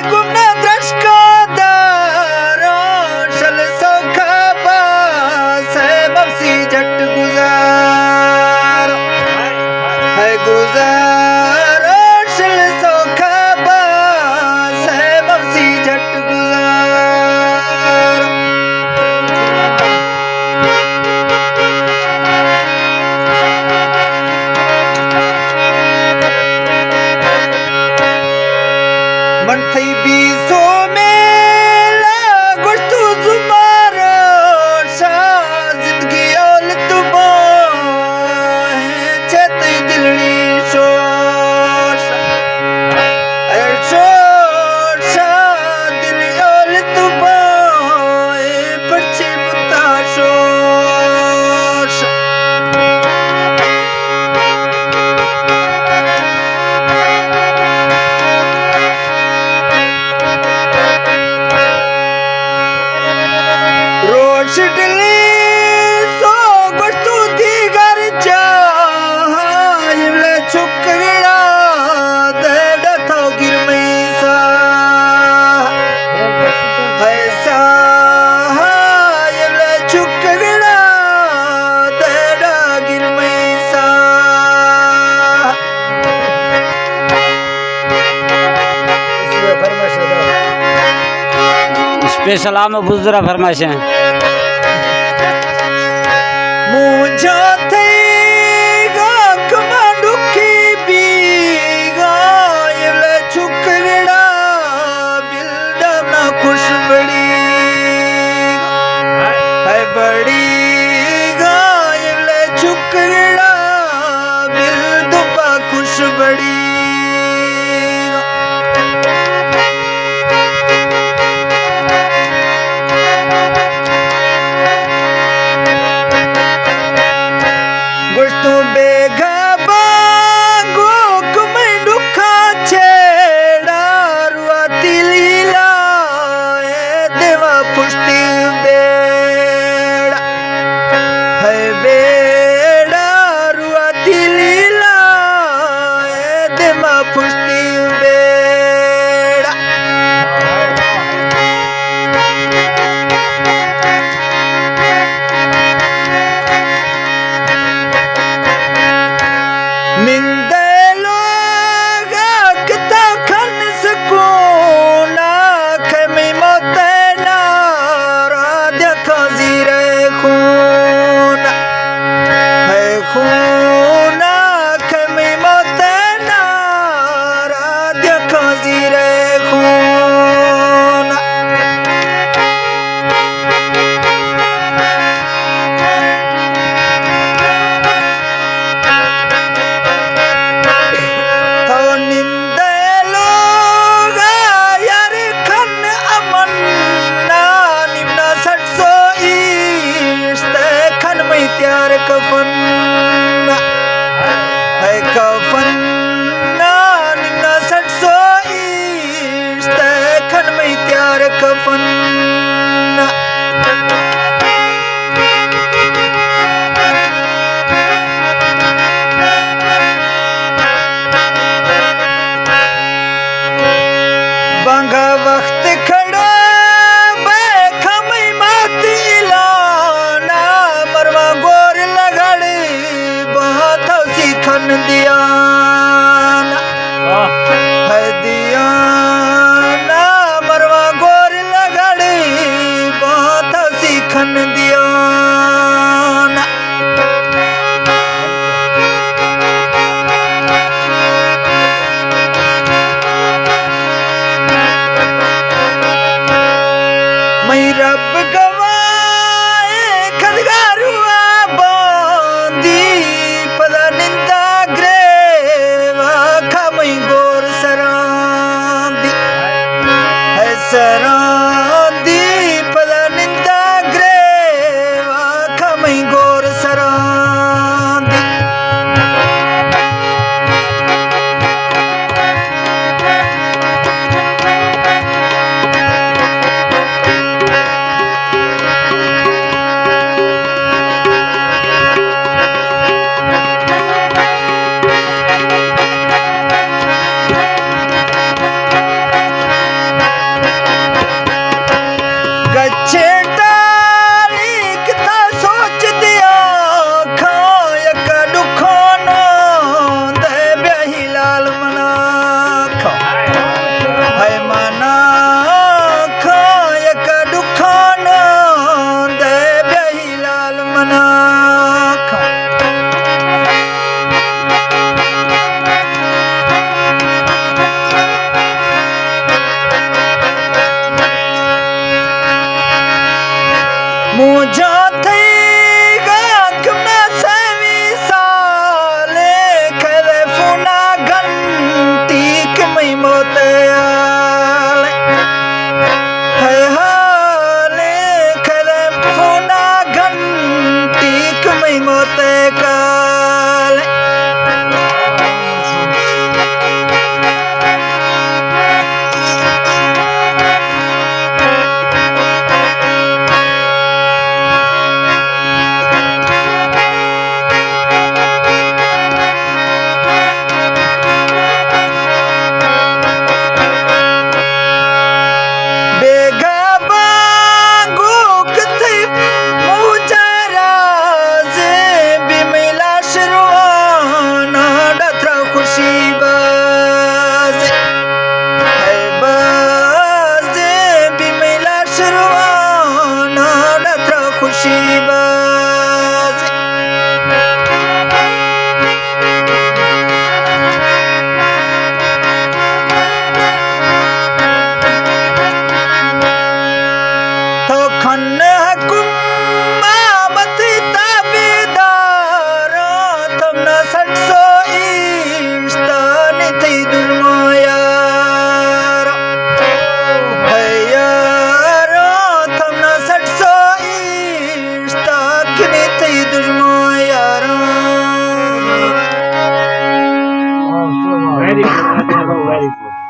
गुमना द्रष्का दारोशल सौखा बास है मौसी झट गुजार है गुजारोशल सौखा बास है मौसी झट गुजार मन थई बीसो मेला गुस्तु जुमारो शा जिंदगी औल तुमो है चेत दिलनी शोश शोशा दिल औल तुमो है पर्ची बुता शोश रोशडली सो गुस्तु दी घर जा इवले छुकड़ा देड़ा था गिरमे सा ऐसा इवले छुकड़ा देड़ा गिरमे सा स्पेशल आम बुजरा फरमाइश है मुझे थेगा कमांडू की बीगा ये छुकड़ा बिल्डा ना खुश बड़ी है बड़ी गा ये छुकड़ा बिल्डा खुश बड़ी गुस्तु बेगा बांगो कुमें दुखा छेड़ा रुआ तिलीला ए देवा पुष्टि बेड़ा है बेड़ा रुआ तिलीला ए देवा पुष्टि बेड़ा निंदे लोग किता खन सकूना खमी मोते नारा देखा जीरे खूना है खूना खमी मोते नारा देखा जीरे खूना तो निंदे लोग यार खन अमन ना निम्ना सट सो इश्ते खन में त्यार कफन है कफन ना निम्ना सट सो इश्ते खन में त्यार कफन बंगा वक्त खड़ा बेखमी माती लाना मरवा गोर लगड़ी बहुत सी खन दिया है दिया ना मरवा गोर लगड़ी बहुत सी खन दिया मैं रब गवाए खदगारुआ बांदी पदा निंदा ग्रेवा खमई गोर सरांदी है सरांदी पदा निंदा ग्रेवा खमई गोर सरांदी वेरी गुड, वेरी गुड।